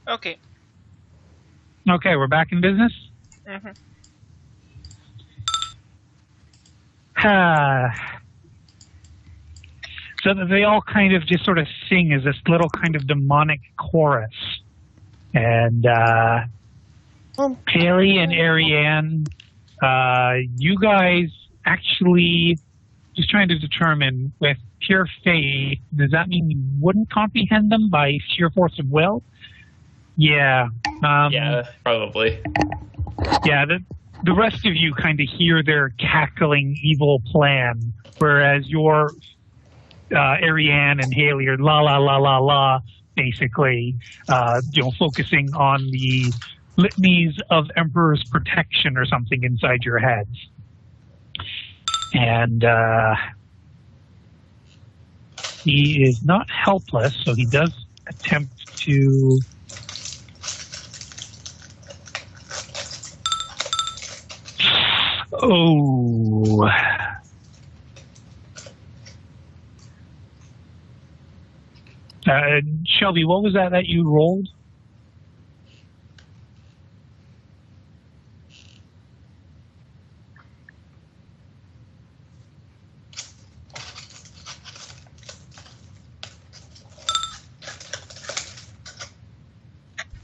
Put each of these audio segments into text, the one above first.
Okay. Okay, we're back in business? Mm-hmm. So that they all kind of just sort of sing as this little kind of demonic chorus. And Haley and Ariane, you guys actually just trying to determine with pure faith, does that mean you wouldn't comprehend them by sheer force of will? Yeah. Yeah, probably. Yeah, the rest of you kind of hear their cackling evil plan, whereas your Ariane and Haley are la la la la la, basically, focusing on the litanies of Emperor's protection or something inside your heads. And he is not helpless, so he does attempt to. Oh. Shelby, what was that you rolled?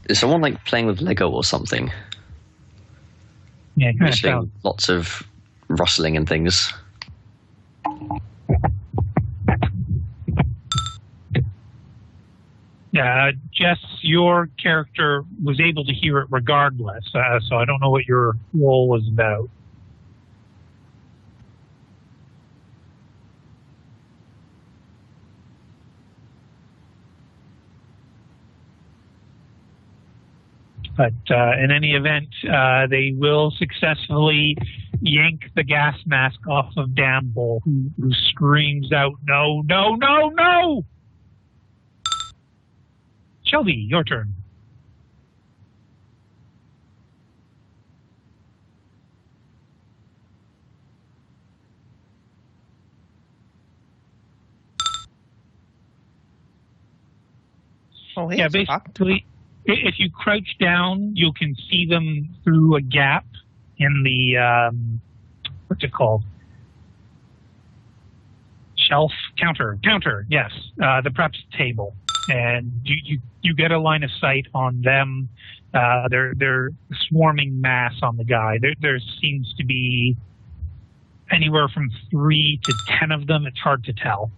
Is someone like playing with Lego or something? Yeah, lots of rustling and things. Jess, your character was able to hear it regardless, so I don't know what your role was about. But in any event, they will successfully yank the gas mask off of Damble, who screams out, "No, no, no, no!" Shelby, your turn. Oh, yeah, basically, if you crouch down, you can see them through a gap in the, what's it called? Shelf? Counter, yes. The preps table. And you get a line of sight on them. They're swarming mass on the guy. There seems to be anywhere from 3 to 10 of them. It's hard to tell.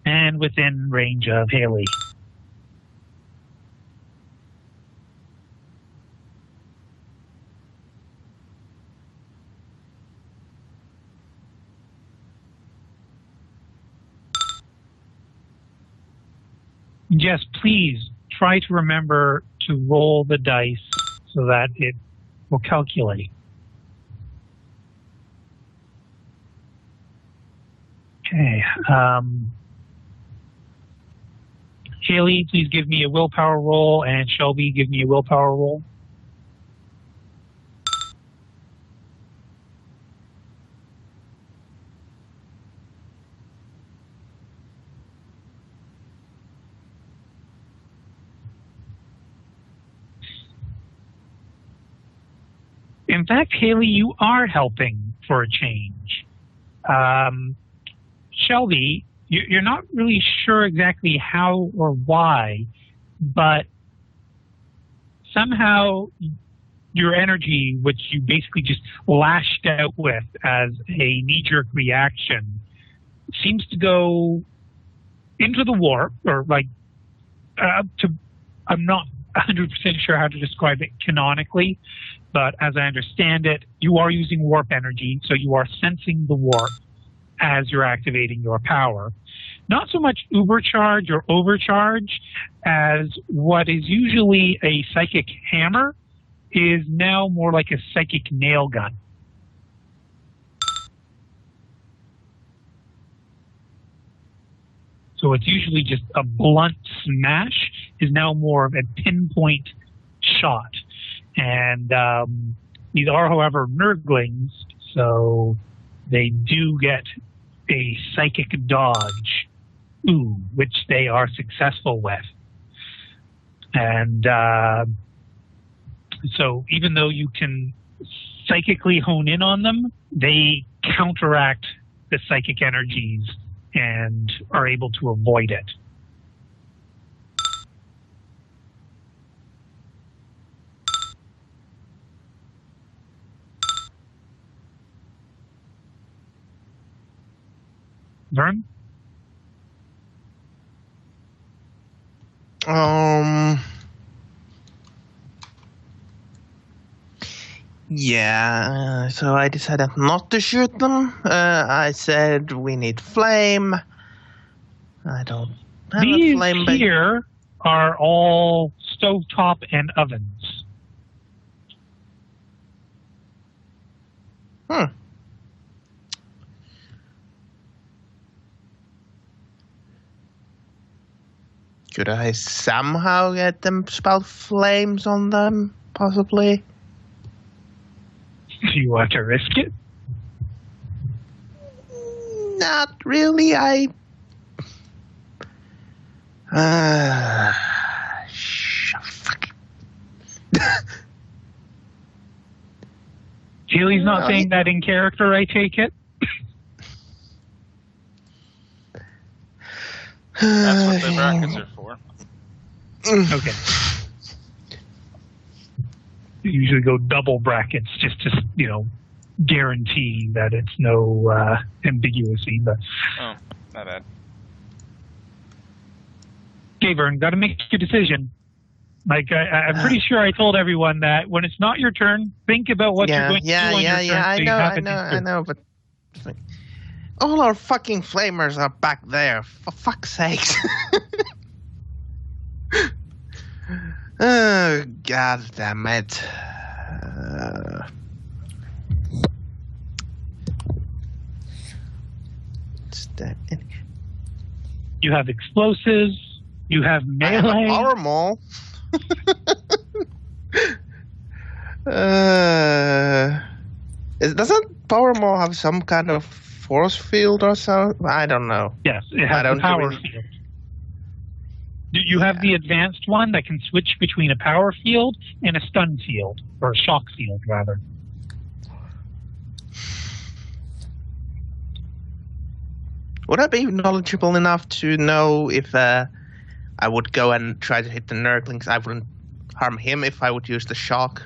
And within range of Haley. Jess, please try to remember to roll the dice so that it will calculate. Okay. Haley, please give me a willpower roll, and Shelby, give me a willpower roll. In fact, Haley, you are helping for a change. Shelby, you're not really sure exactly how or why, but somehow your energy, which you basically just lashed out with as a knee-jerk reaction, seems to go into the warp, or like, I'm not 100% sure how to describe it canonically, but as I understand it, you are using warp energy, so you are sensing the warp as you're activating your power. Not so much ubercharge or overcharge as what is usually a psychic hammer is now more like a psychic nail gun. So it's usually just a blunt smash is now more of a pinpoint shot. And these are, however, nurglings, so they do get a psychic dodge. which they are successful with. And so even though you can psychically hone in on them, they counteract the psychic energies and are able to avoid it. Vern? Yeah, so I decided not to shoot them. I said we need flame. I don't have These a flame. here are all stovetop and ovens. Could I somehow get them spout flames on them, possibly? Do you want to risk it? Not really, fuck. Haley's not saying that in character, I take it? That's what the brackets are for. Okay. You usually go double brackets just to, guarantee that it's no ambiguity. But Oh, not bad. okay, Vern, got to make your decision. Like, I'm pretty sure I told everyone that when it's not your turn, think about what you're going to do on your turn. I know, but all our fucking flamers are back there. For fuck's sakes. Oh, god damn it. You have explosives. You have I have melee. a power mole. Doesn't power mole have some kind of force field or something? I don't know. Yes, it has a power field. You have the advanced one that can switch between a power field and a stun field, or a shock field, rather. Would I be knowledgeable enough to know if I would go and try to hit the Nurglings? I wouldn't harm him if I would use the shock.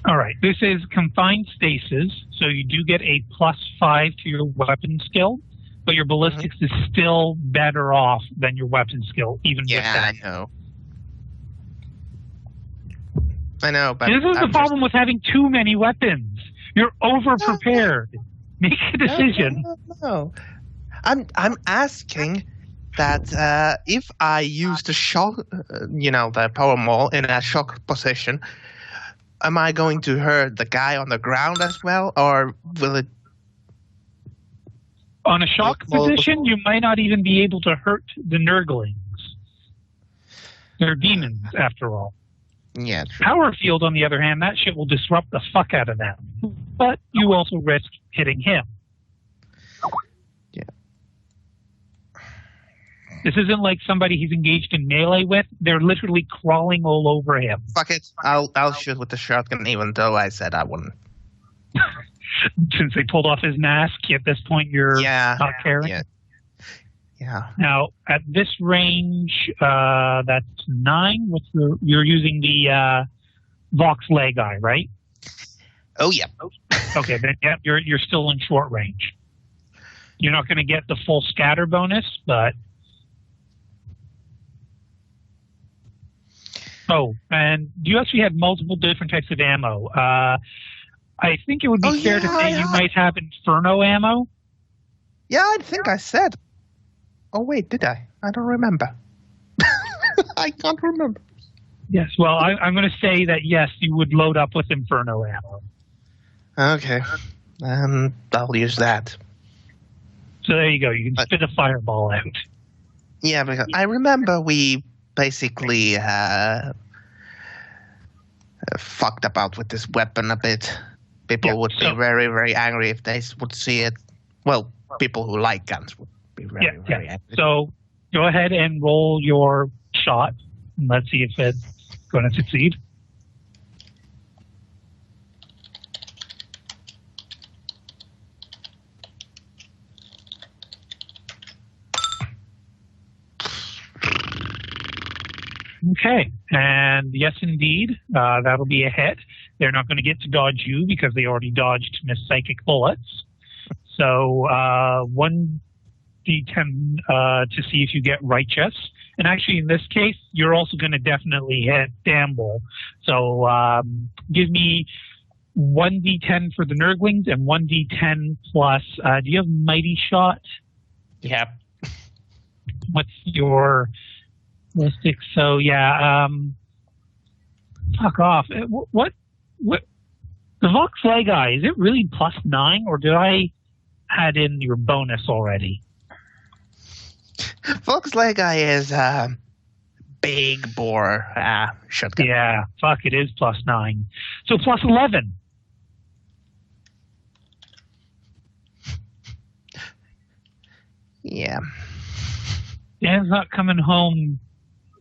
All right, this is confined stasis, so you do get a +5 to your weapon skill, but your ballistics is still better off than your weapon skill, even with that. I know, but this is the problem with having too many weapons. You're over-prepared. Make a decision. No. I'm asking that if I use the shock, the power maul in a shock position, am I going to hurt the guy on the ground as well, or will it? On a shock position, you might not even be able to hurt the Nurglings. They're demons, after all. Yeah, true. Power field, on the other hand, that shit will disrupt the fuck out of them. But you also risk hitting him. Yeah. This isn't like somebody he's engaged in melee with. They're literally crawling all over him. Fuck it. I'll shoot with the shotgun, even though I said I wouldn't. Since they pulled off his mask, at this point you're not caring. Yeah. Now, at this range, that's 9. You're using the Vox leg eye, right? Oh, yeah. Okay, then you're still in short range. You're not going to get the full scatter bonus, but... Oh, and you actually have multiple different types of ammo. I think it would be fair to say you might have Inferno ammo. Yeah, I think I said. Oh, wait, did I? I don't remember. I can't remember. Yes, well, I'm going to say that, yes, you would load up with Inferno ammo. Okay. I'll use that. So there you go. You can spit a fireball out. Yeah, because I remember we basically fucked about with this weapon a bit. People would be very, very angry if they would see it. Well, people who like guns would be very, very angry. So go ahead and roll your shot. And let's see if it's going to succeed. Okay, and yes, indeed, that'll be a hit. They're not going to get to dodge you because they already dodged Miss Psychic Bullets. So 1d10 to see if you get righteous. And actually, in this case, you're also going to definitely hit Damble. So give me 1d10 for the Nurglings and 1d10 plus. Do you have Mighty Shot? Yeah. What's your ballistic? So yeah, fuck off. What? The Vox Legi, is it really +9, or did I add in your bonus already? Vox Legi is big bore shotgun. Yeah, fuck, it is +9. So +11. Yeah. Dan's not coming home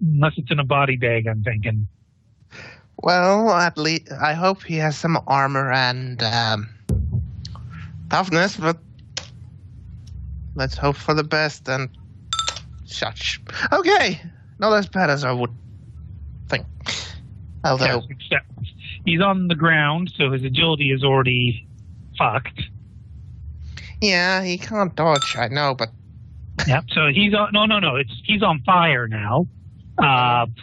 unless it's in a body bag, I'm thinking. Well, at least I hope he has some armor and toughness, but let's hope for the best and such. Okay, not as bad as I would think. Although Except he's on the ground, so his agility is already fucked. yeah, he can't dodge. I know, but Yep. So he's on. No. He's on fire now.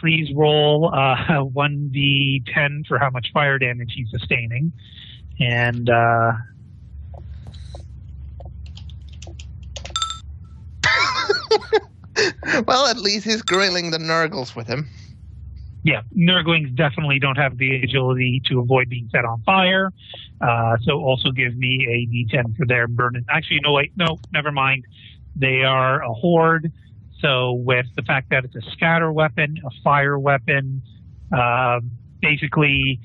Please roll 1d10 for how much fire damage he's sustaining, and well, at least he's grilling the Nurgles with him. yeah, Nurglings definitely don't have the agility to avoid being set on fire. So also give me a d10 for their burning. Actually, no, never mind. They are a horde. So with the fact that it's a scatter weapon, a fire weapon, basically,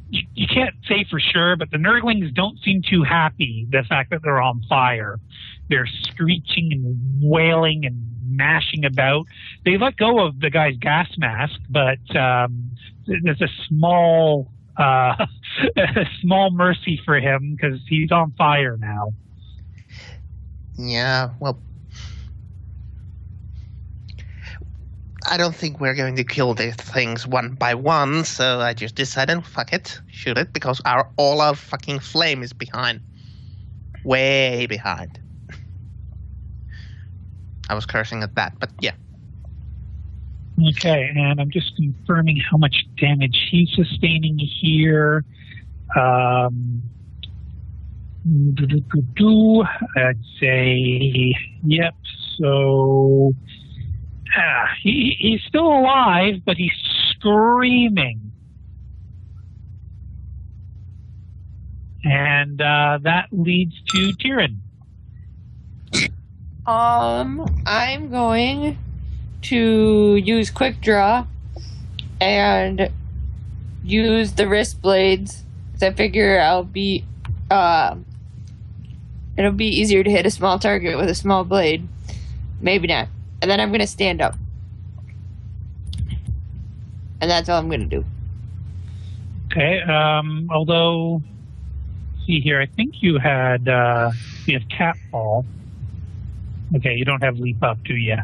you can't say for sure, but the Nurglings don't seem too happy the fact that they're on fire. They're screeching and wailing and mashing about. They let go of the guy's gas mask, but there's a small mercy for him because he's on fire now. Yeah, well, I don't think we're going to kill these things one by one, so I just decided, fuck it, shoot it, because all our fucking flame is behind. Way behind. I was cursing at that, but yeah. Okay, and I'm just confirming how much damage he's sustaining here. I'd say, yep, so he's still alive, but he's screaming. And that leads to Tyrion. I'm going to use Quick Draw and use the wrist blades. I figure it'll be easier to hit a small target with a small blade. Maybe not. And then I'm going to stand up. And that's all I'm going to do. Okay, although, see here, I think you have Catfall. Okay, you don't have Leap Up, do you?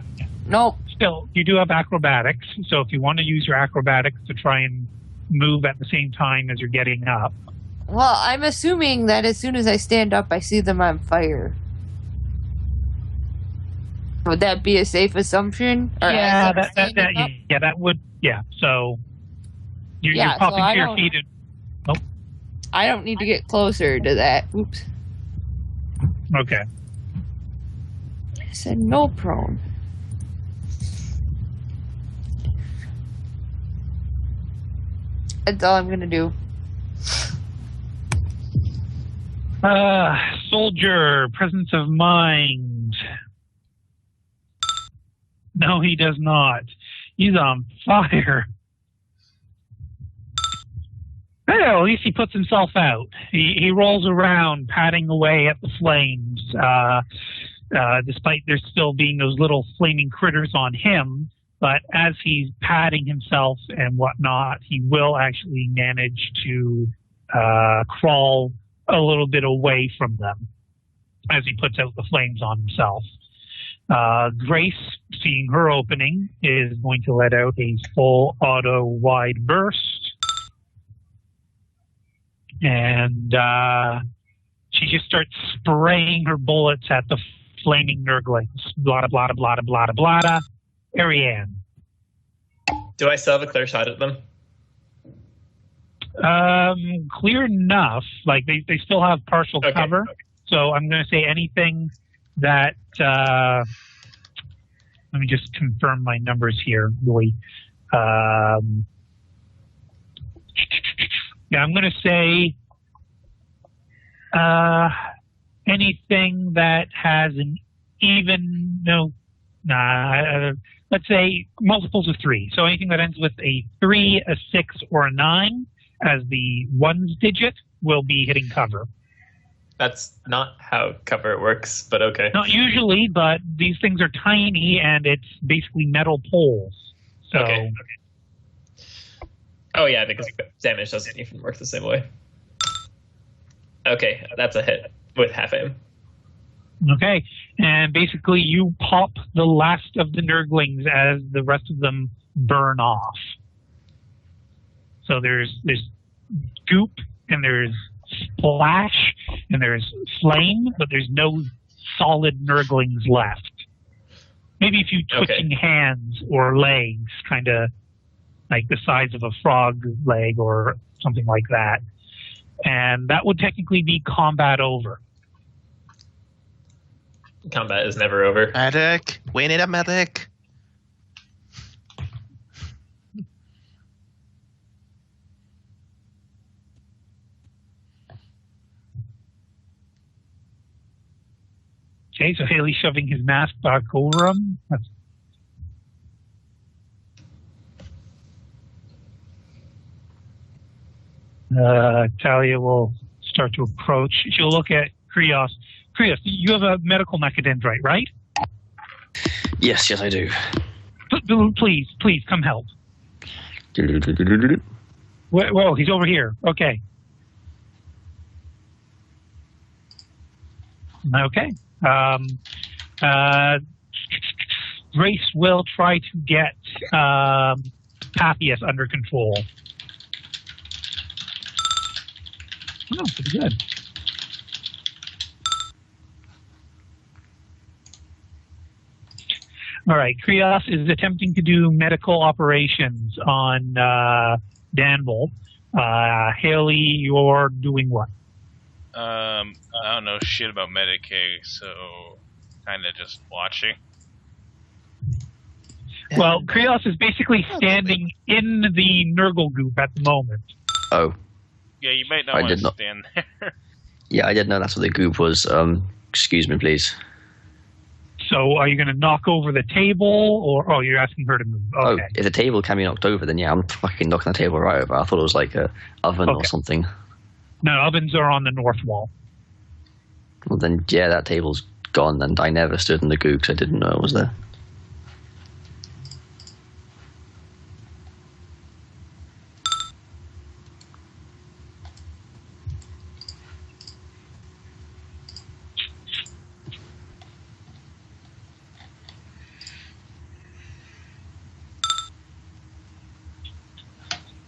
Nope. Still, you do have Acrobatics, so if you want to use your Acrobatics to try and move at the same time as you're getting up. Well, I'm assuming that as soon as I stand up, I see them on fire. Would that be a safe assumption? Or Yeah, that would, yeah. So you're popping to your feet. I don't need to get closer to that. Oops. Okay. I said no prone. That's all I'm going to do. Soldier, presence of mind. No, he does not. He's on fire. Well, at least he puts himself out. He rolls around, patting away at the flames, despite there still being those little flaming critters on him. But as he's patting himself and whatnot, he will actually manage to crawl a little bit away from them as he puts out the flames on himself. Grace, seeing her opening, is going to let out a full auto wide burst. And she just starts spraying her bullets at the flaming nurglings. Blada, blada, blada, blada, blada. Ariane. Do I still have a clear shot at them? Clear enough. Like, they still have partial cover. Okay. So I'm going to say anything that... let me just confirm my numbers here, really. Yeah, I'm going to say anything that has an even, let's say multiples of 3. So anything that ends with a 3, a 6, or a 9 as the ones digit will be hitting cover. That's not how cover works, but okay. Not usually, but these things are tiny and it's basically metal poles. So. Okay. Oh yeah, because damage doesn't even work the same way. Okay, that's a hit with half aim. Okay, and basically you pop the last of the nurglings as the rest of them burn off. So there's goop and there's splash and there's flame, but there's no solid nurglings left. Maybe a few twitching hands or legs, kind of like the size of a frog leg or something like that. And that would technically be combat over. Combat is never over. Medic. We need a medic. Okay, so Haley's shoving his mask back over him. Talia will start to approach. She'll look at Krios. Krios, you have a medical mechadendrite, right? Yes, I do. Please, come help. Whoa, he's over here. Okay. Okay. Grace will try to get Papias under control. Oh, pretty good. All right, Krios is attempting to do medical operations on Danville. Haley, you're doing what? I don't know shit about Medicaid, so kind of just watching. Well, Krios is basically standing in the Nurgle goop at the moment. Oh. Yeah, you might not want to stand there. Yeah, I didn't know that's what the goop was. Excuse me, please. So are you going to knock over the table, or... Oh, you're asking her to move. Okay. Oh, if the table can be knocked over, then yeah, I'm fucking knocking the table right over. I thought it was like a oven or something. No, ovens are on the north wall. Well, then, yeah, that table's gone, and I never stood in the goop because I didn't know it was there.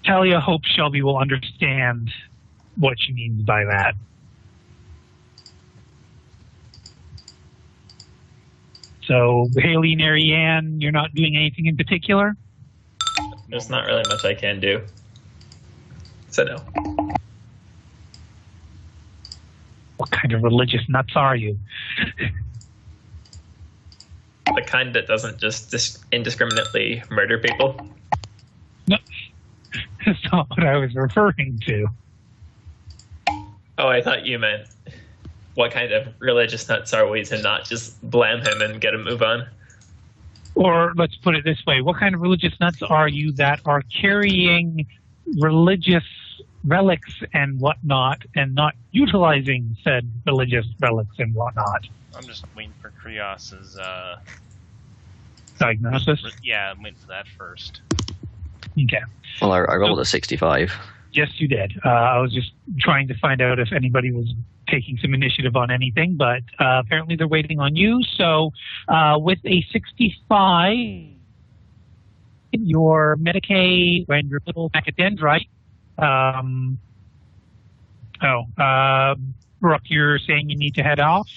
Talia hopes Shelby will understand what she means by that. So, Haley and Ariane, you're not doing anything in particular? There's not really much I can do. So no. What kind of religious nuts are you? The kind that doesn't just indiscriminately murder people. No, that's not what I was referring to. Oh, I thought you meant what kind of religious nuts are we to not just blam him and get a move on? Or let's put it this way, what kind of religious nuts are you that are carrying religious relics and whatnot and not utilizing said religious relics and whatnot. I'm just waiting for Krios's, Diagnosis? yeah, I'm waiting for that first. Okay. Well, I rolled a 65. Yes, you did. I was just trying to find out if anybody was taking some initiative on anything, but apparently they're waiting on you. So with a 65, your Medicaid and your little macadendrite. Brooke, you're saying you need to head off?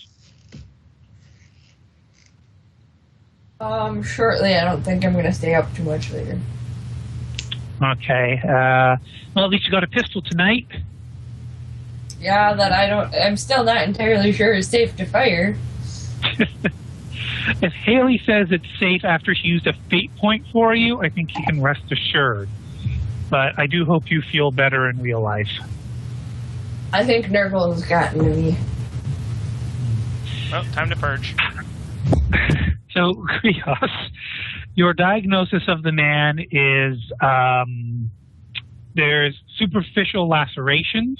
Shortly. I don't think I'm going to stay up too much later. Okay. Well, at least you got a pistol tonight. Yeah, that I'm still not entirely sure is safe to fire. If Haley says it's safe after she used a fate point for you, I think you can rest assured. But I do hope you feel better in real life. I think Nurgle has gotten to me. Well, time to purge. So, Krios, your diagnosis of the man is there's superficial lacerations,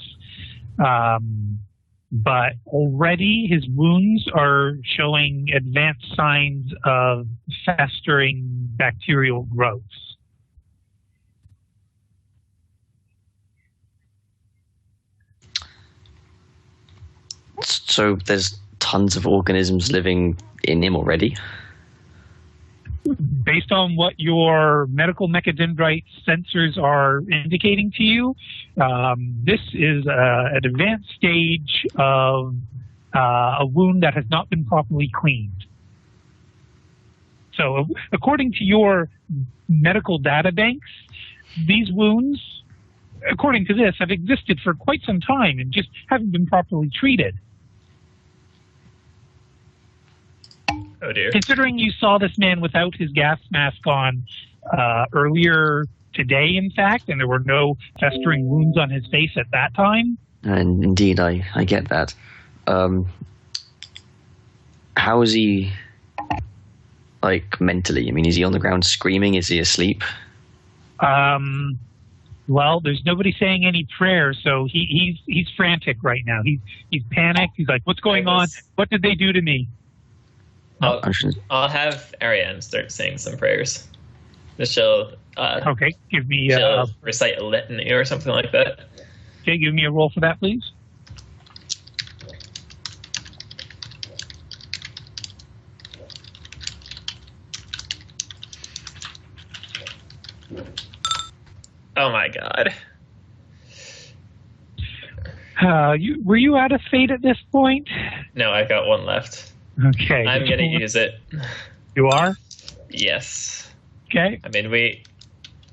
but already his wounds are showing advanced signs of festering bacterial growths. So there's tons of organisms living in him already? Based on what your medical macadendrite sensors are indicating to you, this is an advanced stage of a wound that has not been properly cleaned. So according to your medical data banks, these wounds, according to this, have existed for quite some time and just haven't been properly treated. Oh dear. Considering you saw this man without his gas mask on earlier today, in fact, and there were no festering wounds on his face at that time. And indeed, I get that. How is he, like, mentally? I mean, is he on the ground screaming? Is he asleep? Well, there's nobody saying any prayers, so he's frantic right now. He's panicked. He's like, "What's going on? What did they do to me?" I'll have Ariane start saying some prayers. She'll okay, give me she'll recite a litany or something like that. Okay, give me a roll for that, please. Oh my god. Were you out of fate at this point? No, I've got one left. Okay. I'm gonna use it. You are? Yes. Okay. I mean, we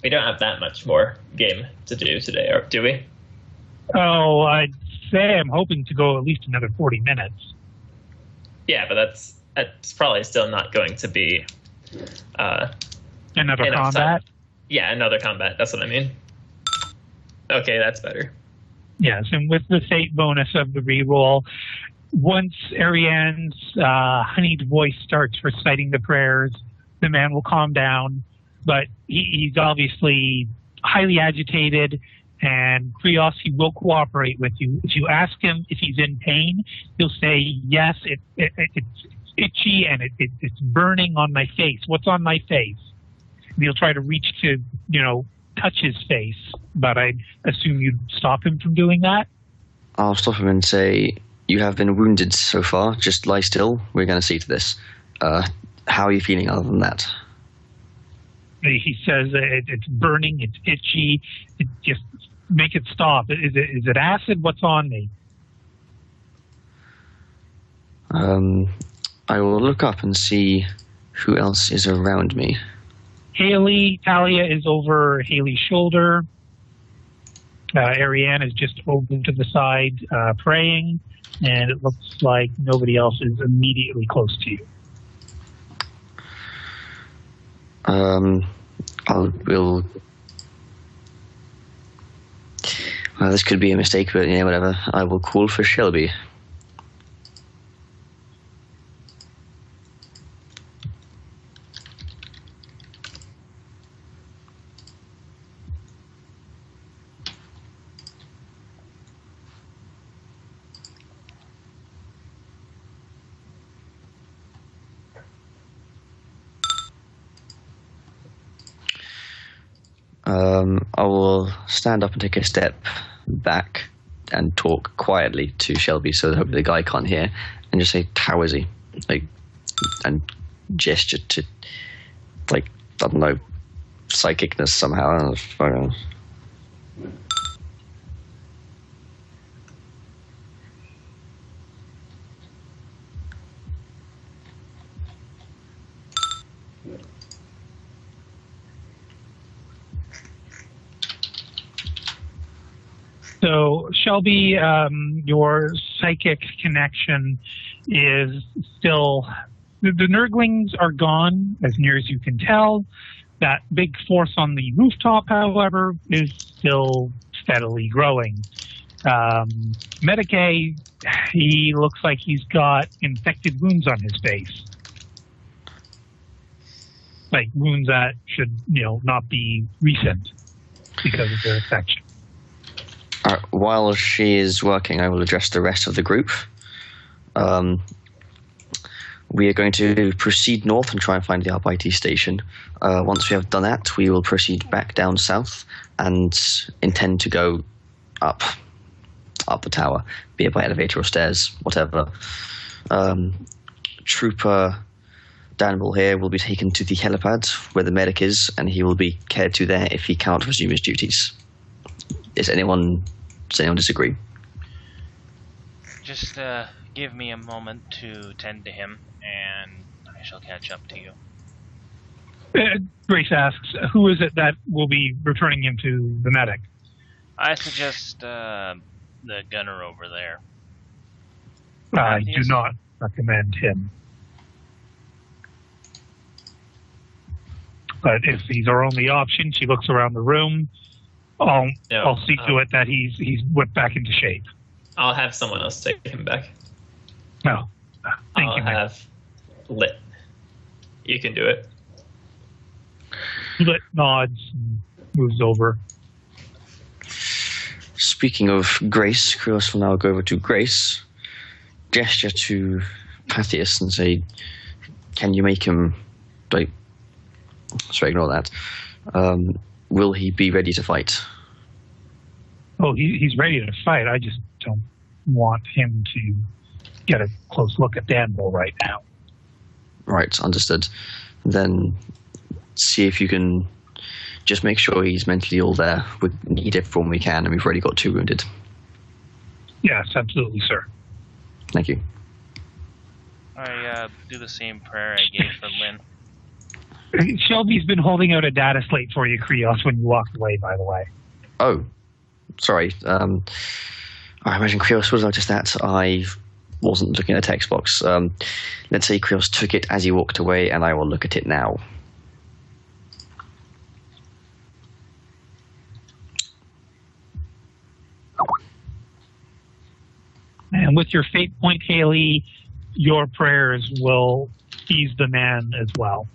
don't have that much more game to do today, or do we? Oh, I'd say I'm hoping to go at least another 40 minutes. Yeah, but that's probably still not going to be Another enough combat? time. Yeah, another combat. That's what I mean. Okay, that's better. Yes, and with the fate bonus of the reroll, once Ariane's honeyed voice starts reciting the prayers, the man will calm down, but he's obviously highly agitated, and Krios, he will cooperate with you. If you ask him if he's in pain, he'll say, yes, it's itchy and it's burning on my face. What's on my face? And he'll try to reach to, touch his face, but I assume you'd stop him from doing that? I'll stop him and say, you have been wounded so far. Just lie still. We're going to see to this. How are you feeling other than that? He says it's burning, it's itchy. Just make it stop. Is it acid? What's on me? I will look up and see who else is around me. Talia is over Haley's shoulder. Ariane is just over to the side praying, and it looks like nobody else is immediately close to you. This could be a mistake, but yeah, whatever. I will call for Shelby. I will stand up and take a step back and talk quietly to Shelby so that hopefully the guy can't hear, and just say, "How is he?" Like, and gesture to, like, I don't know, psychicness somehow. I don't know. So, Shelby, your psychic connection is still... The Nurglings are gone, as near as you can tell. That big force on the rooftop, however, is still steadily growing. Medicae, he looks like he's got infected wounds on his face. Like wounds that should, not be recent because of their infection. While she is working, I will address the rest of the group. We are going to proceed north and try and find the RIT station. Once we have done that, we will proceed back down south and intend to go up the tower, be it by elevator or stairs, whatever. Trooper Danville here will be taken to the helipad where the medic is, and he will be cared to there if he cannot resume his duties. Does anyone disagree? Just give me a moment to tend to him, and I shall catch up to you. Grace asks, who is it that will be returning him to the medic? I suggest the gunner over there. I do not recommend him. But if he's our only option, she looks around the room. I'll see to it that he's whipped back into shape. I'll have someone else take him back. No. I'll have Lit. You can do it. Lit nods and moves over. Speaking of Grace, Krios will now go over to Grace, gesture to Pathius and say, "Can you make him, sorry, ignore that. Will he be ready to fight?" Oh, he's ready to fight. I just don't want him to get a close look at Danville right now. Right, understood. Then see if you can just make sure he's mentally all there. We need everyone we can, and we've already got 2 wounded. Yes, absolutely, sir. Thank you. I do the same prayer I gave for Lynn. Shelby's been holding out a data slate for you, Krios, when you walked away, by the way. Oh, sorry. I imagine Krios was noticed that. I wasn't looking at the text box. Let's say Krios took it as he walked away, and I will look at it now. And with your fate point, Haley, your prayers will ease the man as well.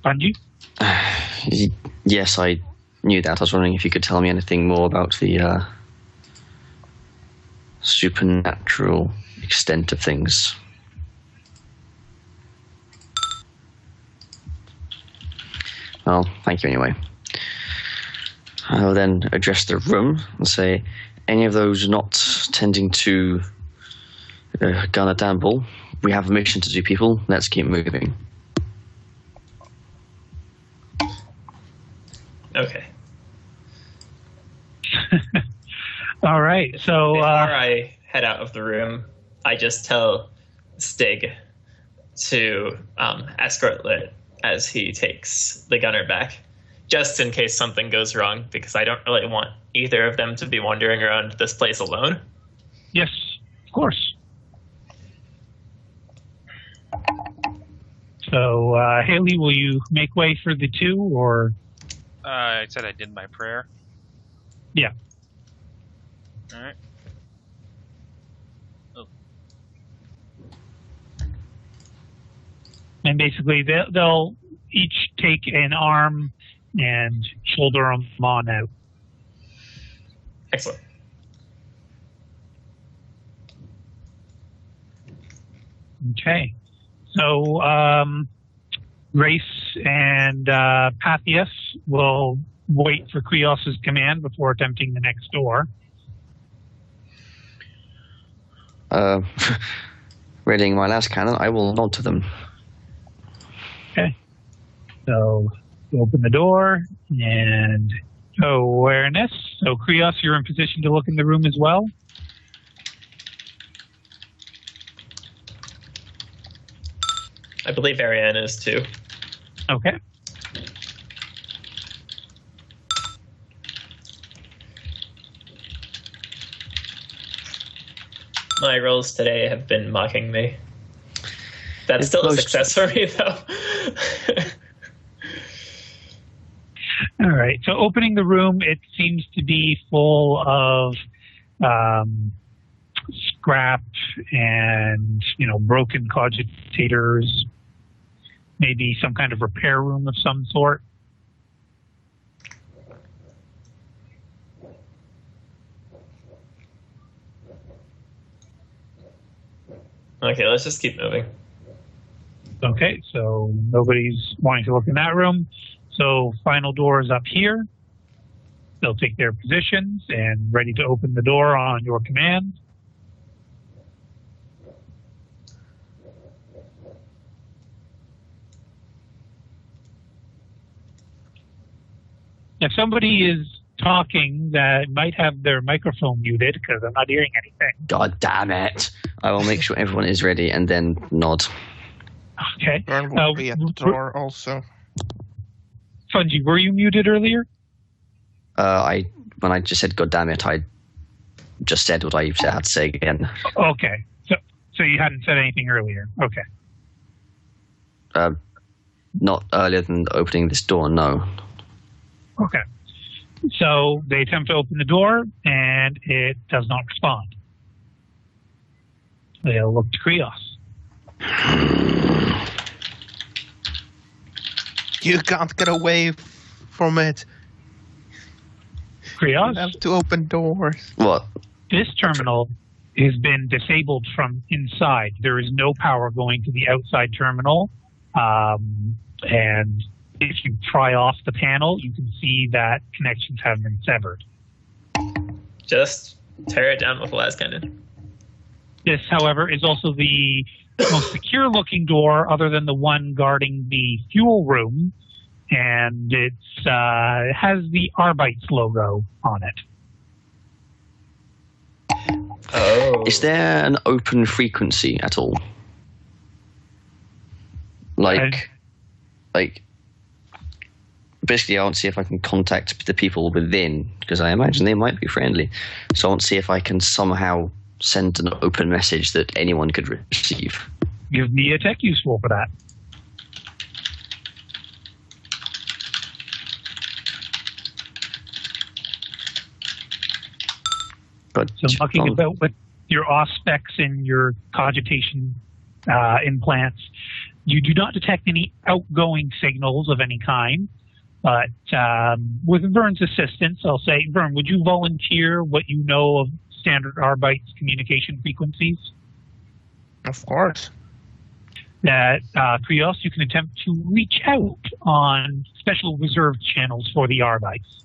Bungie? Yes, I knew that. I was wondering if you could tell me anything more about the supernatural extent of things. Well, thank you anyway. I'll then address the room and say, any of those not tending to Gunner Danville, we have a mission to do, people. Let's keep moving. Okay. All right. So before I head out of the room, I just tell Stig to escort Lit as he takes the gunner back, just in case something goes wrong, because I don't really want either of them to be wandering around this place alone. Yes, of course. So, Haley, will you make way for the 2, or? I said I did my prayer. Yeah. All right. Oh. And basically, they'll each take an arm and shoulder them on out. Excellent. Okay. So, Grace and Pathias will wait for Krios's command before attempting the next door. Readying my last cannon, I will nod to them. Okay. So, you open the door and awareness. So, Krios, you're in position to look in the room as well. I believe Ariane is too. Okay. My rolls today have been mocking me. That's still a success for me, though. All right. So opening the room, it seems to be full of scrap and, broken cogitators, maybe some kind of repair room of some sort. Okay, let's just keep moving. Okay, so nobody's wanting to look in that room. So final door is up here. They'll take their positions and ready to open the door on your command. If somebody is talking that might have their microphone muted because I'm not hearing anything. God damn it. I will make sure everyone is ready and then nod. Okay. Vern will be at the door also. Fungi, were you muted earlier? When I just said God damn it, I just said what I had to say again. Okay. So you hadn't said anything earlier. Okay. Not earlier than opening this door, no. Okay. So they attempt to open the door, and it does not respond. They'll look to Krios. You can't get away from it. Krios? You have to open doors. What? This terminal has been disabled from inside. There is no power going to the outside terminal. And if you pry off the panel, you can see that connections have been severed. Just tear it down with a las cannon. This, however, is also the most secure-looking door other than the one guarding the fuel room, and it has the Arbites logo on it. Oh. Is there an open frequency at all? Like, basically, I want to see if I can contact the people within, because I imagine they might be friendly. So I want to see if I can somehow send an open message that anyone could receive. Give me a tech useful for that. But So mucking about with your auspex and your cogitation implants, you do not detect any outgoing signals of any kind. But with Vern's assistance, I'll say, Vern, would you volunteer what you know of standard Arbites communication frequencies? Of course. That Krios, you can attempt to reach out on special reserved channels for the Arbites.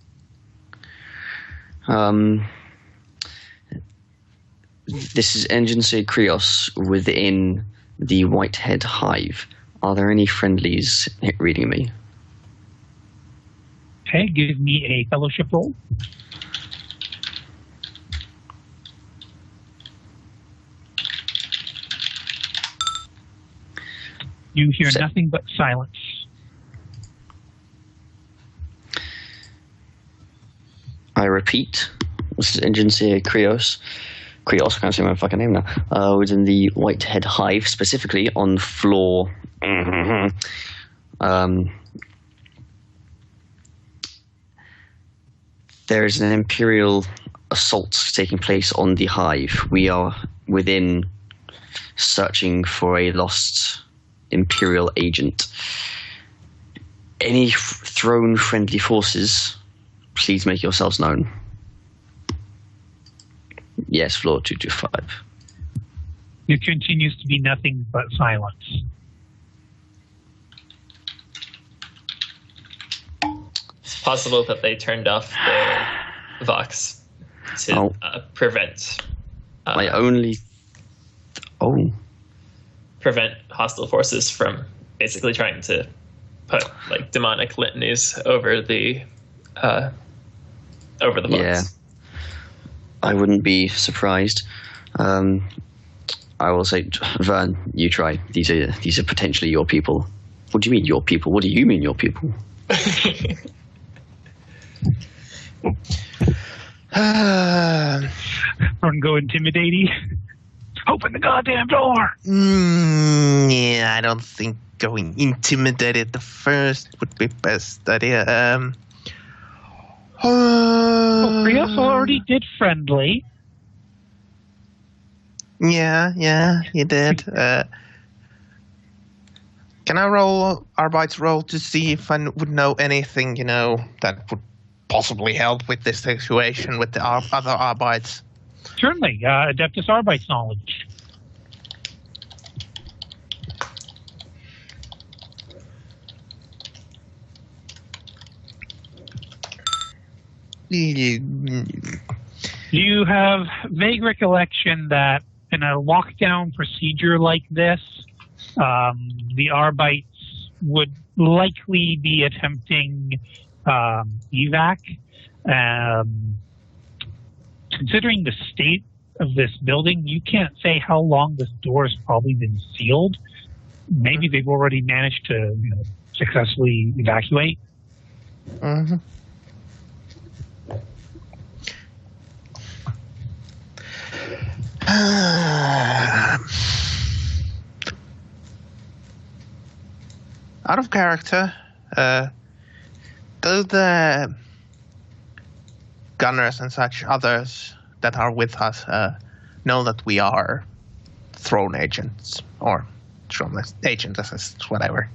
This is Engine Say Krios within the Whitehead Hive. Are there any friendlies reading me? Okay, give me a fellowship roll. You hear nothing but silence. I repeat, this is Engine Say Krios. Krios, I can't say my fucking name now. Within the Whitehead Hive, specifically on floor. There is an Imperial assault taking place on the Hive. We are within searching for a lost Imperial agent. Any throne-friendly forces, please make yourselves known. Yes, floor 225. There continues to be nothing but silence. It's possible that they turned off their Vox to prevent prevent hostile forces from basically trying to put like demonic litanies over the Vox. Yeah, I wouldn't be surprised. I will say, Vern, you try. These are potentially your people. What do you mean your people? What do you mean your people? Or go intimidating. Open the goddamn door. Yeah, I don't think going intimidated the first would be best idea. Prius already did friendly. Yeah, he did. Can I roll Arbite's roll to see if I would know anything, that would possibly help with this situation with the other Arbites? Certainly, Adeptus Arbite's knowledge. You have vague recollection that in a lockdown procedure like this, the Arbites would likely be attempting evac. Considering the state of this building, you can't say how long this door has probably been sealed. Maybe they've already managed to successfully evacuate. Mm-hmm. Out of character, do the gunners and such others that are with us know that we are throne agents or throne agent assist, whatever?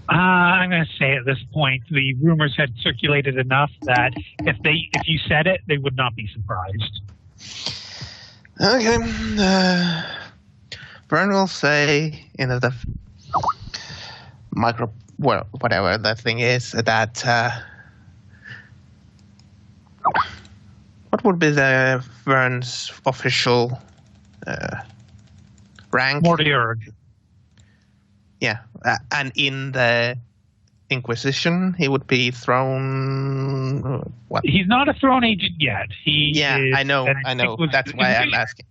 I'm going to say at this point, the rumors had circulated enough that if you said it, they would not be surprised. Okay. Vern will say in the whatever that thing is, that what would be the Vern's official rank? Mortier. Yeah, and in the Inquisition, he would be throne. What? He's not a throne agent yet. I know. That's why I'm asking.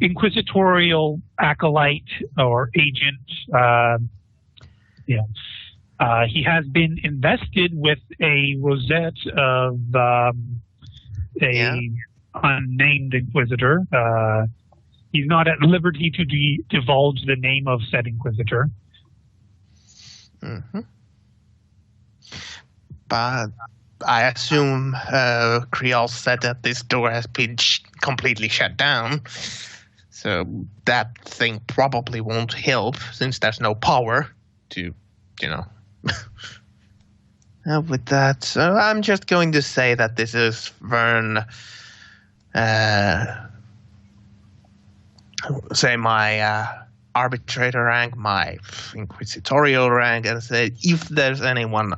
Inquisitorial acolyte or agent. He has been invested with a rosette of unnamed inquisitor. He's not at liberty to divulge the name of said inquisitor. Mm-hmm. But I assume Creole said that this door has been completely shut down. So that thing probably won't help since there's no power to, help with that. So I'm just going to say that this is Vern, say my arbitrator rank, my inquisitorial rank, and say if there's anyone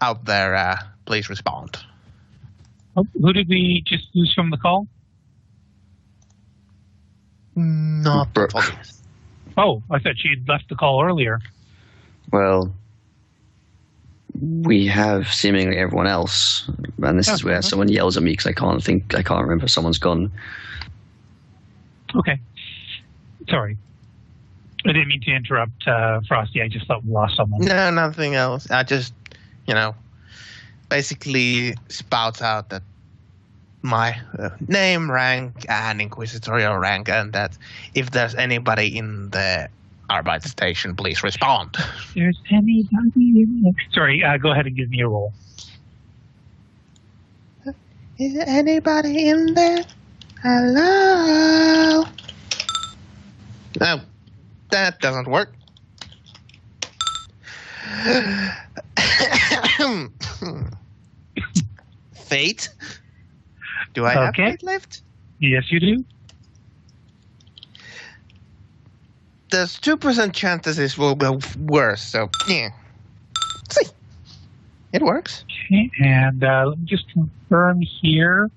out there, please respond. Who did we just lose from the call? Not Brooke. Oh, I thought she had left the call earlier. Well, we have seemingly everyone else, and this is where someone yells at me because I can't remember if someone's gone. Okay. Sorry. I didn't mean to interrupt, Frosty. I just thought we lost someone. No, nothing else. I just, basically spouts out that my name, rank, and inquisitorial rank, and that if there's anybody in the Arbite station, please respond. If there's anybody in there. Sorry, go ahead and give me a roll. Is there anybody in there? Hello? Oh, that That doesn't work. Fate. Do I have Okay. fate left? Yes, you do. There's 2% chance that this will go worse, so yeah. See. It works. Okay, and let me just confirm here.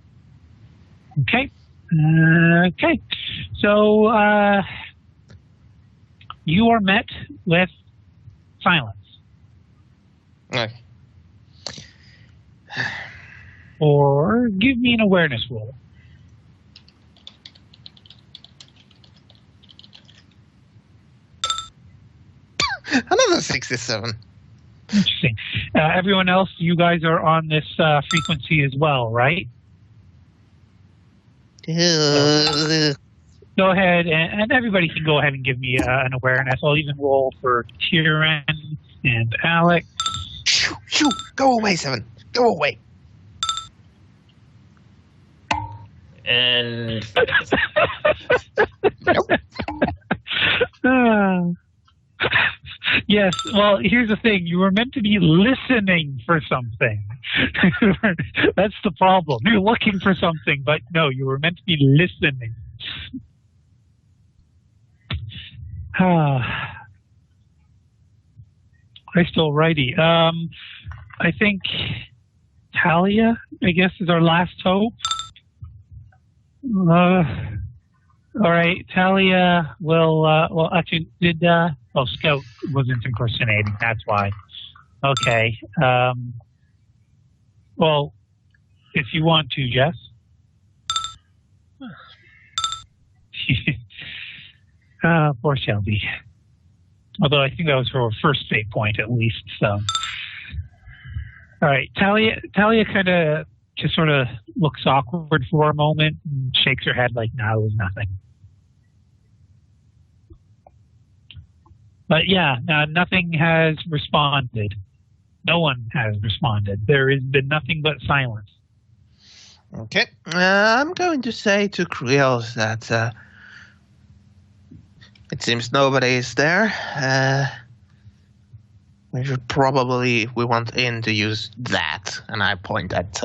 Okay. Okay. So you are met with silence. Okay. Or give me an awareness roll. Another 67. Interesting. Everyone else, you guys are on this frequency as well, right? Go ahead, and everybody can go ahead and give me an awareness. I'll even roll for Kieran and Alex. Shoo, shoo. Go away, Seven. Go away. And Yes, well, here's the thing. You were meant to be listening for something. That's the problem. You're looking for something, but no, you were meant to be listening. Alrighty. I think Talia, I guess, is our last hope. All right, Talia will. Well, actually, Scout wasn't impersonating. That's why. Okay. Well, if you want to, Jess. Poor Shelby. Although I think that was her first fate point, at least. So. All right, Talia kind of just sort of looks awkward for a moment and shakes her head like, no, it was nothing. But yeah, nothing has responded. No one has responded. There has been nothing but silence. Okay. I'm going to say to Krios that it seems nobody is there. We want in to use that. And I point at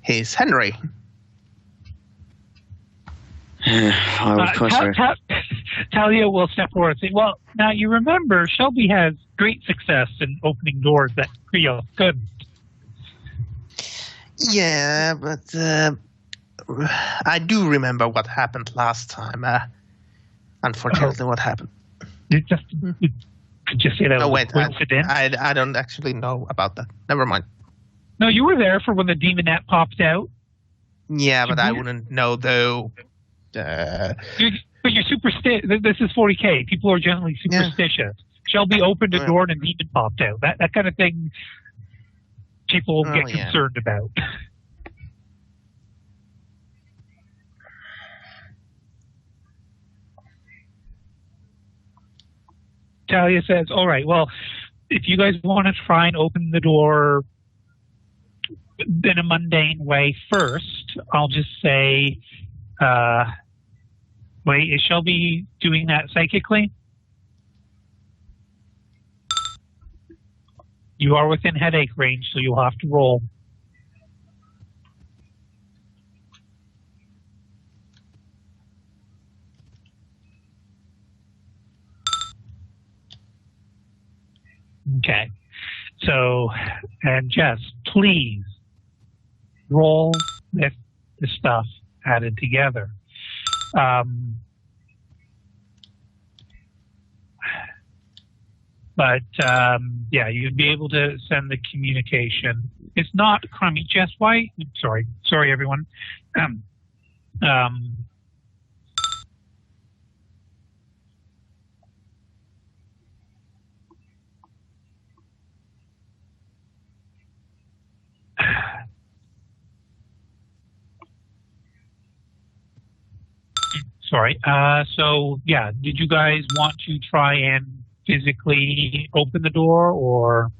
his Henry. I would consider. Talia will step forward and say, well, now you remember Shelby has great success in opening doors that Krios couldn't. Yeah, but I do remember what happened last time. Unfortunately, what happened. Could you say that was a coincidence? I don't actually know about that. Never mind. No, you were there for when the demonette popped out. Yeah, but I wouldn't know, though. But you're superstitious. This is 40K. People are generally superstitious. Yeah. Shelby opened a door and a demon popped out. That kind of thing people get concerned about. Talia says, all right, well, if you guys want to try and open the door in a mundane way first, I'll just say, wait, is Shelby doing that psychically? You are within headache range, so you'll have to roll. Okay. So, and Jess, please roll with the stuff added together. But yeah, you'd be able to send the communication. It's not crummy. Jess, why? Sorry, everyone. Sorry. So yeah, did you guys want to try and physically open the door, or?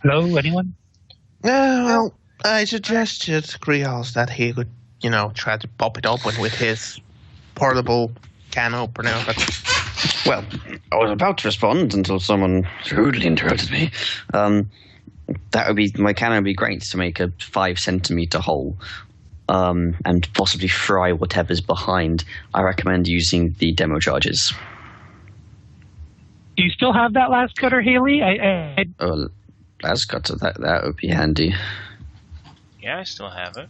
Hello, anyone? Well, I suggested Krios that he could, try to pop it open with his portable can opener, but Well, I was about to respond until someone rudely interrupted me. My cannon would be great to make a 5-centimeter hole, and possibly fry whatever's behind. I recommend using the demo charges. Do you still have that last cutter, Haley? That's got to that would be handy. Yeah, I still have it.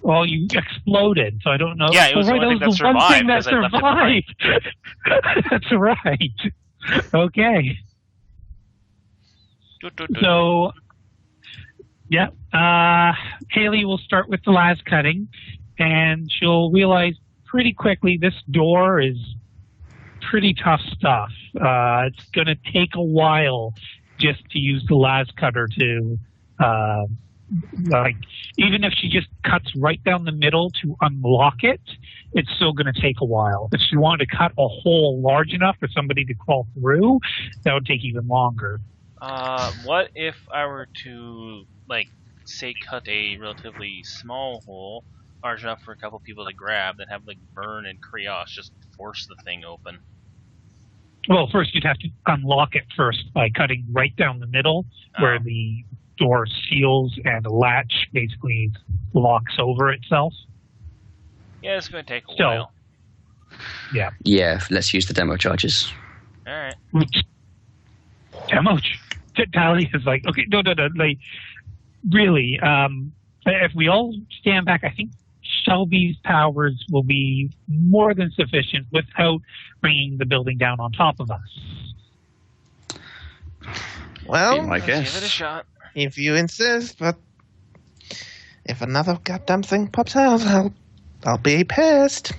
Well, you exploded, so I don't know. Yeah, it was the only thing that one thing that survived, 'cause I left survived. That's right. Okay. So, yeah, Haley will start with the last cutting, and she'll realize pretty quickly this door is pretty tough stuff. It's going to take a while just to use the last cutter to, even if she just cuts right down the middle to unlock it, it's still going to take a while. If she wanted to cut a hole large enough for somebody to crawl through, that would take even longer. What if I were to, say, cut a relatively small hole, large enough for a couple people to grab, that have, Vern and Krios just force the thing open? Well, first you'd have to unlock it first by cutting right down the middle where the door seals and the latch basically locks over itself. Yeah, it's going to take a while. Yeah. Yeah, let's use the demo charges. Alright. Demo Tally is like, okay, no. Really, if we all stand back, I think Shelby's powers will be more than sufficient without bringing the building down on top of us. well, I guess. Give it a shot. if you insist, but if another goddamn thing pops out, I'll be pissed.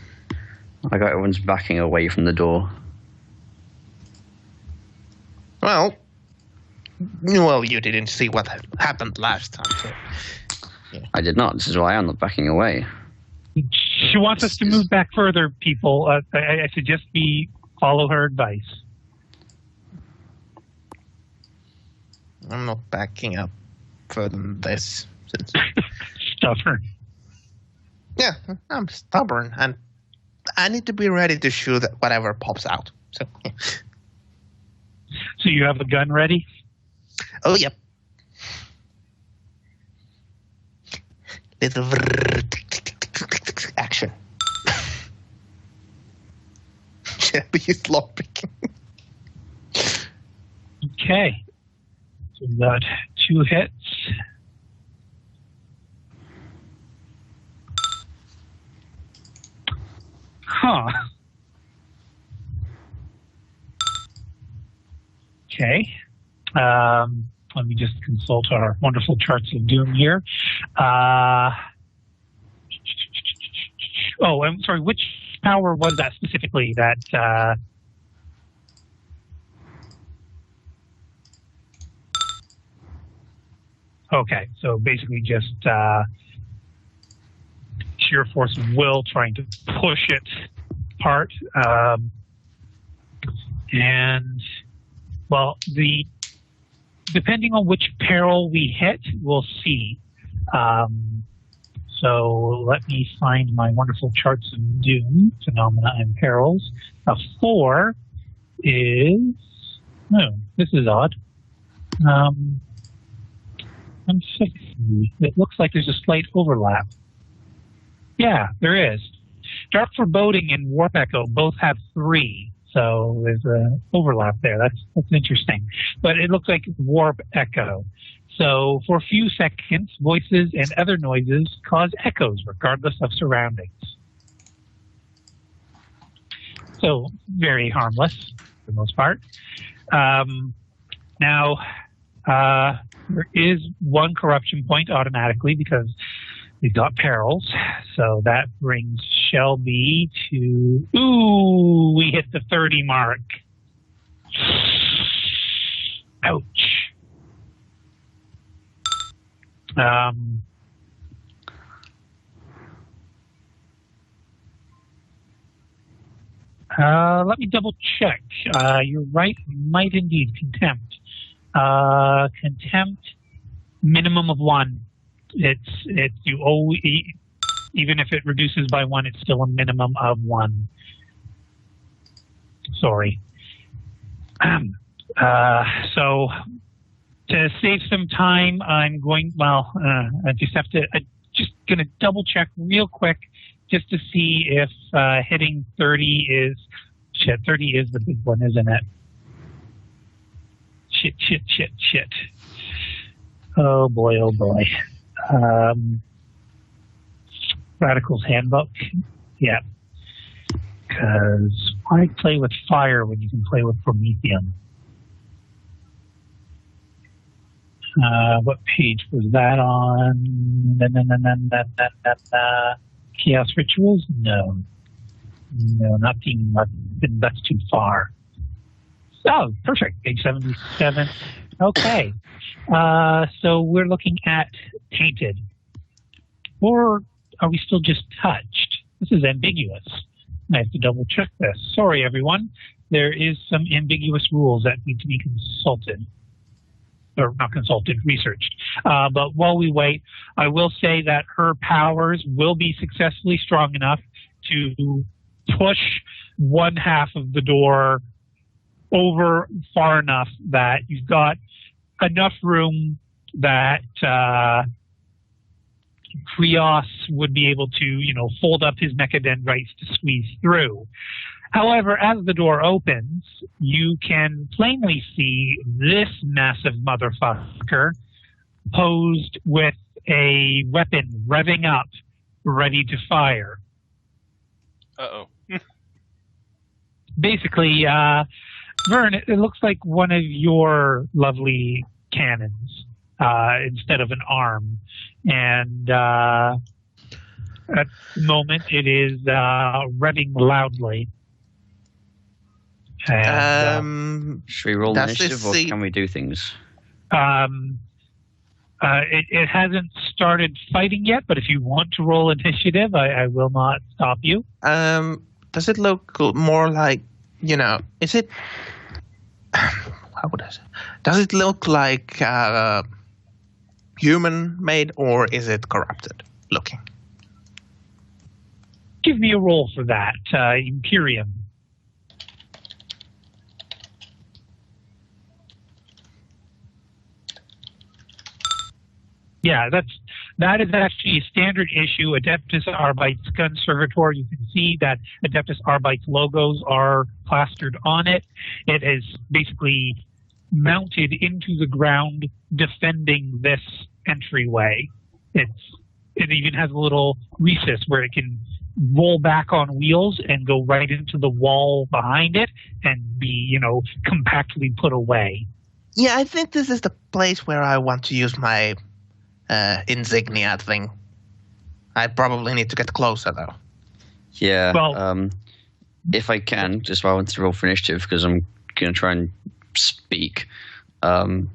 I got everyone's backing away from the door. Well, you didn't see what happened last time. So. Yeah. I did not. This is why I'm not backing away. She wants us to move back further, people. I suggest we follow her advice. I'm not backing up further than this. Stubborn. Yeah, I'm stubborn, and I need to be ready to shoot whatever pops out. So, yeah. So you have a gun ready? Oh, yep. Little action. Shelby is lockpicking. Okay. So we got 2 hits. Huh. Okay. Let me just consult our wonderful charts of doom here. I'm sorry. Which power was that specifically? That okay. So basically, just sheer force of will, trying to push it apart, and well, depending on which peril we hit, we'll see. So let me find my wonderful charts of doom, phenomena, and perils. 4 is... No, this is odd. It looks like there's a slight overlap. Yeah, there is. Dark Foreboding and Warp Echo both have 3. So there's an overlap there. That's interesting. But it looks like Warp Echo. So for a few seconds, voices and other noises cause echoes regardless of surroundings. So very harmless for the most part. Now, there is 1 corruption point automatically because we've got perils. So that brings Shelby to... Ooh, we hit the 30 mark. Ouch. Let me double check. You're right, might indeed contempt. Contempt, minimum of 1. You always, even if it reduces by 1, it's still a minimum of 1. Sorry. So to save some time, I'm going. Well, I just have to. I'm just going to double check real quick just to see if hitting 30 is. Shit, 30 is the big one, isn't it? Shit. Oh boy, oh boy. Radical's Handbook. Yeah. Because why play with fire when you can play with Prometheum? What page was that on? Chaos Rituals? No, that's too far. Oh, perfect. Page 77. Okay. So we're looking at Tainted. Or are we still just touched? This is ambiguous. I have to double check this. Sorry, everyone. There is some ambiguous rules that need to be consulted. Or not consulted, researched. But while we wait, I will say that her powers will be successfully strong enough to push one half of the door over far enough that you've got enough room that Krios would be able to, fold up his mechadendrites to squeeze through. However, as the door opens, you can plainly see this massive motherfucker posed with a weapon revving up, ready to fire. Uh-oh. Basically, Vern, it looks like one of your lovely cannons instead of an arm. And at the moment, it is revving loudly. And, should we roll initiative or can we do things? It hasn't started fighting yet, but if you want to roll initiative, I will not stop you. Does it look more like, is it, how would I say, does it look like human-made or is it corrupted looking? Give me a roll for that, Imperium. Yeah, that is actually a standard issue Adeptus Arbites gun servitor. You can see that Adeptus Arbites logos are plastered on it. It is basically mounted into the ground, defending this entryway. It even has a little recess where it can roll back on wheels and go right into the wall behind it and be, compactly put away. Yeah, I think this is the place where I want to use my insignia thing. I probably need to get closer though. Yeah. Well, if I can, just while I want to roll for initiative, because I'm going to try and speak. I'm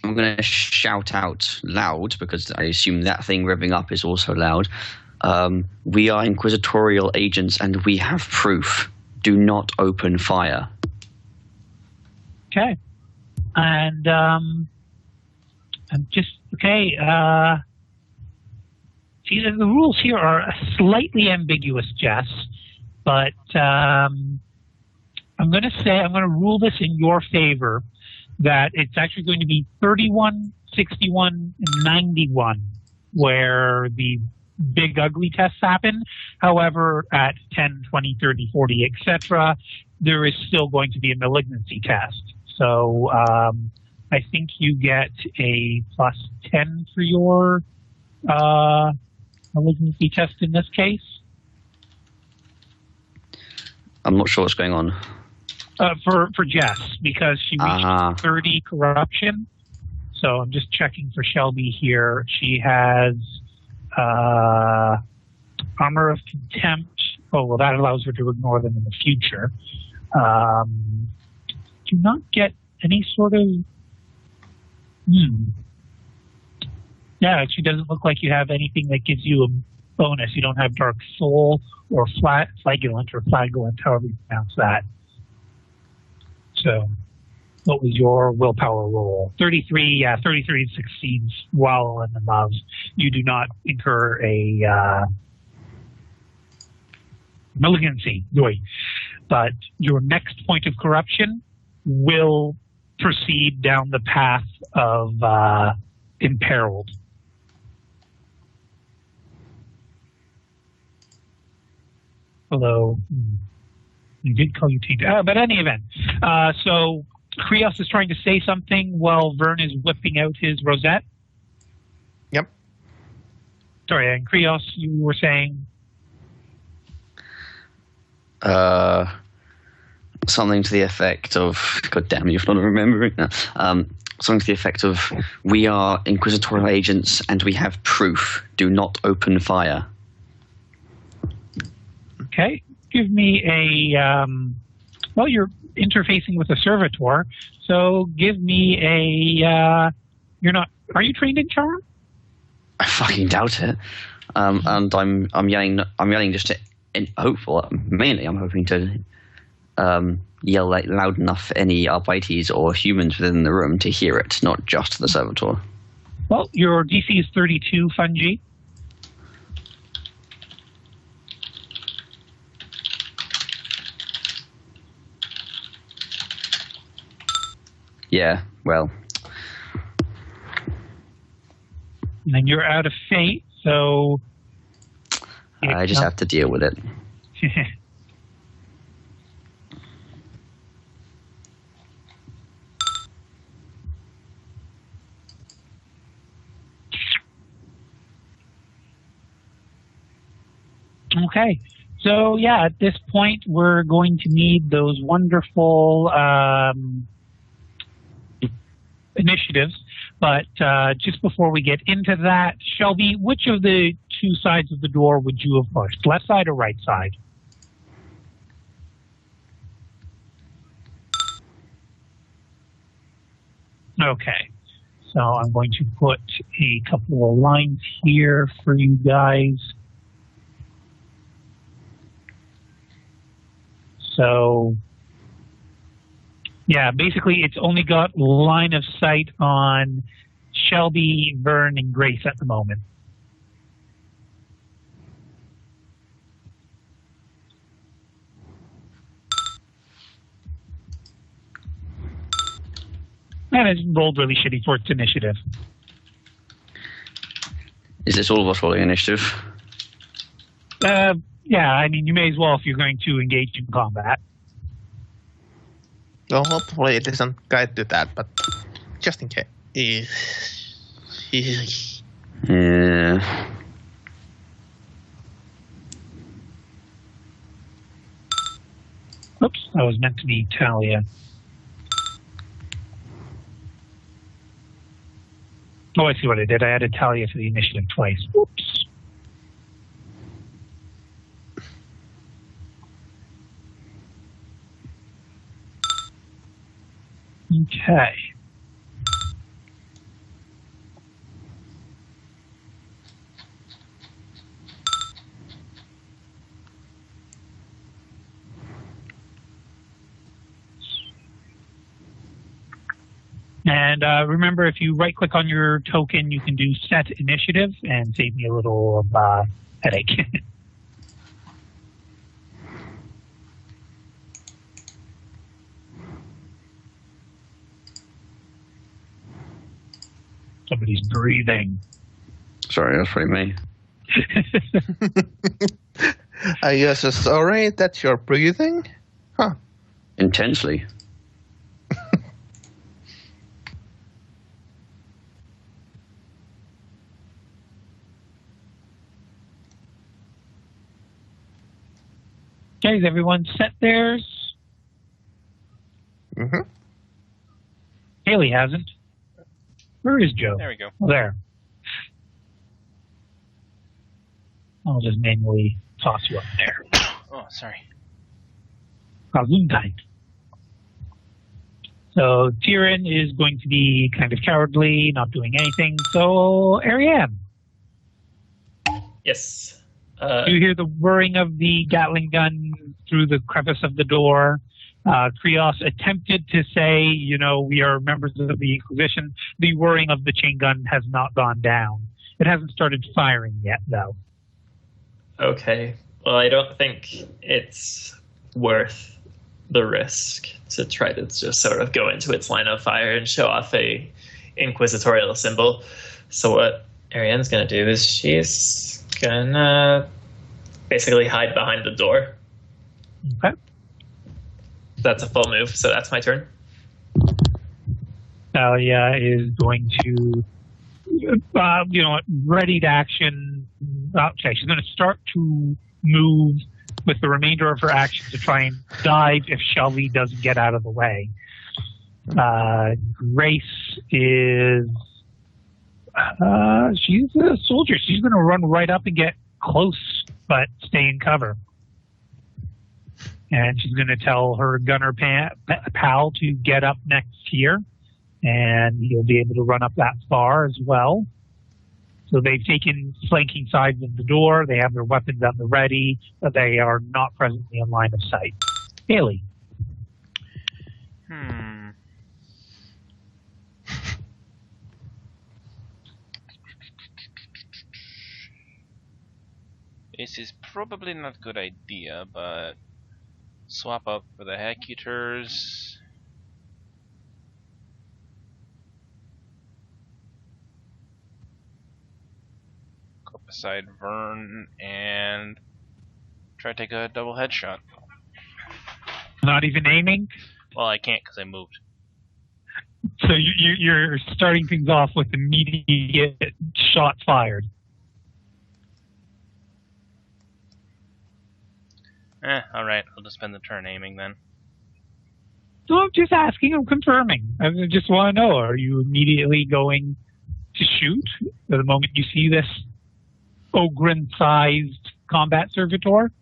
going to shout out loud, because I assume that thing revving up is also loud. We are inquisitorial agents and we have proof. Do not open fire. Okay. And I'm just okay. See, the rules here are slightly ambiguous, Jess, but I'm going to rule this in your favor that it's actually going to be 31, 61, 91 where the big ugly tests happen. However, at 10, 20, 30, 40, etc., there is still going to be a malignancy test. So I think you get a +10 for your malignancy test in this case. I'm not sure what's going on. For Jess, because she reached 30 corruption. So I'm just checking for Shelby here. She has Armor of Contempt. Oh, well, that allows her to ignore them in the future. Do not get any sort of... Yeah, she doesn't look like you have anything that gives you a bonus. You don't have Dark Soul or Flagellant, however you pronounce that. So, What was your willpower roll? 33. Yeah, 33 succeeds well and above. You do not incur a malignancy, but your next point of corruption will proceed down the path of imperiled. Although, you did call you tainted. But in any event, so Krios is trying to say something while Vern is whipping out his rosette. Yep. Sorry, and Krios, you were saying? Something to the effect of, God damn you, if not remembering now. Something to the effect of, we are inquisitorial agents and we have proof. Do not open fire. Okay. Give me a, well, you're interfacing with a servitor, so give me a, are you trained in charm? I fucking doubt it. And I'm yelling just to, mainly I'm hoping to yell like loud enough for any Arbeites or humans within the room to hear it, not just the servitor. Well, your DC is 32, Fungi. Yeah, well. And you're out of fate, so... I just have to deal with it. Okay. So, yeah, at this point, we're going to need those wonderful initiatives. But just before we get into that, Shelby, which of the two sides of the door would you have pushed? Left side or right side? Okay. So I'm going to put a couple of lines here for you guys. So, yeah, basically it's only got line of sight on Shelby, Vern, and Grace at the moment. And it's rolled really shitty for its initiative. Is this all of us rolling initiative? Yeah, I mean, you may as well if you're going to engage in combat. Well, hopefully it doesn't guide to that, but just in case. Yeah. Oops, that was meant to be Talia. Oh, I see what I did. I added Talia to the initiative twice. Oops. Okay. And remember, if you right-click on your token, you can do Set Initiative and save me a little headache. Somebody's breathing. Sorry, that's probably me. Are you so sorry that you're breathing? Huh. Intensely. Okay, is everyone set theirs? Mm-hmm. Haley hasn't. Where is Joe? There we go. Oh, there. I'll just manually toss you up there. Oh, sorry. Gesundheit. So Tyrion is going to be kind of cowardly, not doing anything. So Ariane, Yes. you hear the whirring of the Gatling gun through the crevice of the door. Krios attempted to say, we are members of the Inquisition. The whirring of the chain gun has not gone down. It hasn't started firing yet, though. Okay. Well, I don't think it's worth the risk to try to just sort of go into its line of fire and show off a inquisitorial symbol. So what Ariane's going to do is she's going to basically hide behind the door. Okay. That's a full move, so that's my turn. Talia is going to, ready to action. Okay, she's going to start to move with the remainder of her action to try and dive if Shelby doesn't get out of the way. Grace is, she's a soldier. She's going to run right up and get close, but stay in cover. And she's going to tell her gunner pal to get up next here, and he'll be able to run up that far as well. So they've taken flanking sides of the door. They have their weapons at the ready, but they are not presently in line of sight. Haley. This is probably not a good idea, but swap up for the Hecutors. Go beside Vern and try to take a double headshot. Not even aiming? Well, I can't because I moved. So you're starting things off with immediate shots fired. Alright, I'll just spend the turn aiming then. No, I'm just asking, I'm confirming. I just want to know, are you immediately going to shoot at the moment you see this ogre-sized combat servitor?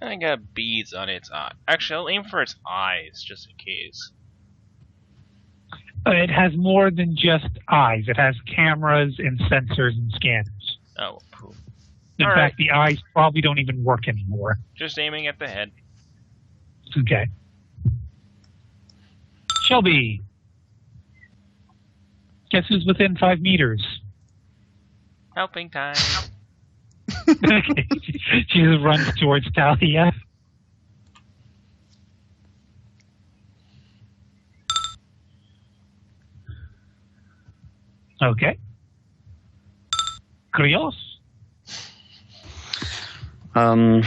I got beads on its eye. Actually, I'll aim for its eyes, just in case. It has more than just eyes. It has cameras and sensors and scanners. Oh, cool. In fact, the eyes probably don't even work anymore. Just aiming at the head. Okay. Shelby. Guess who's within 5 meters? Helping time. Okay. She just runs towards Talia. Okay. Krios. For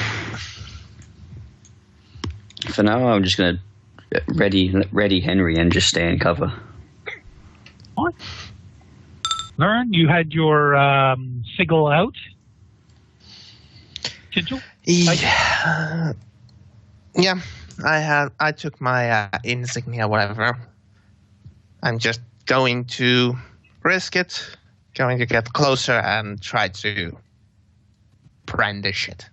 now, I'm just going to ready Henry and just stay in cover. What? Vern, you had your sigil out? Sigil? Yeah. Yeah, I took my insignia, whatever. I'm just going to risk it, going to get closer and try to brandish it.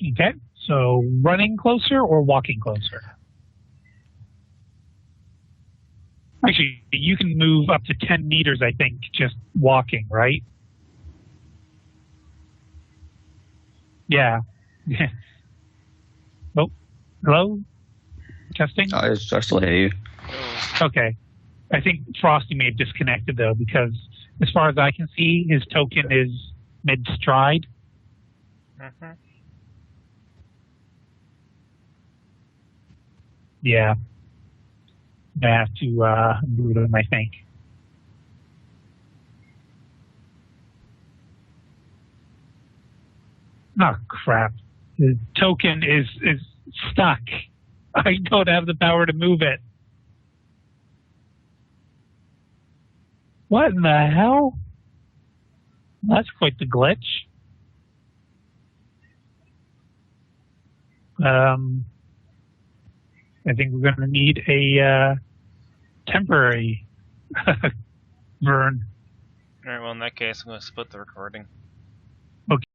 Okay, so running closer or walking closer? Actually, you can move up to 10 meters, I think, just walking, right? Yeah. Oh, hello? Testing? I still hear you. Okay. I think Frosty may have disconnected, though, because as far as I can see, his token is mid-stride. Mm-hmm. Yeah. I have to move him, I think. Oh, crap. The token is stuck. I don't have the power to move it. What in the hell? That's quite the glitch. I think we're going to need a temporary Vern. Alright, well in that case I'm going to split the recording.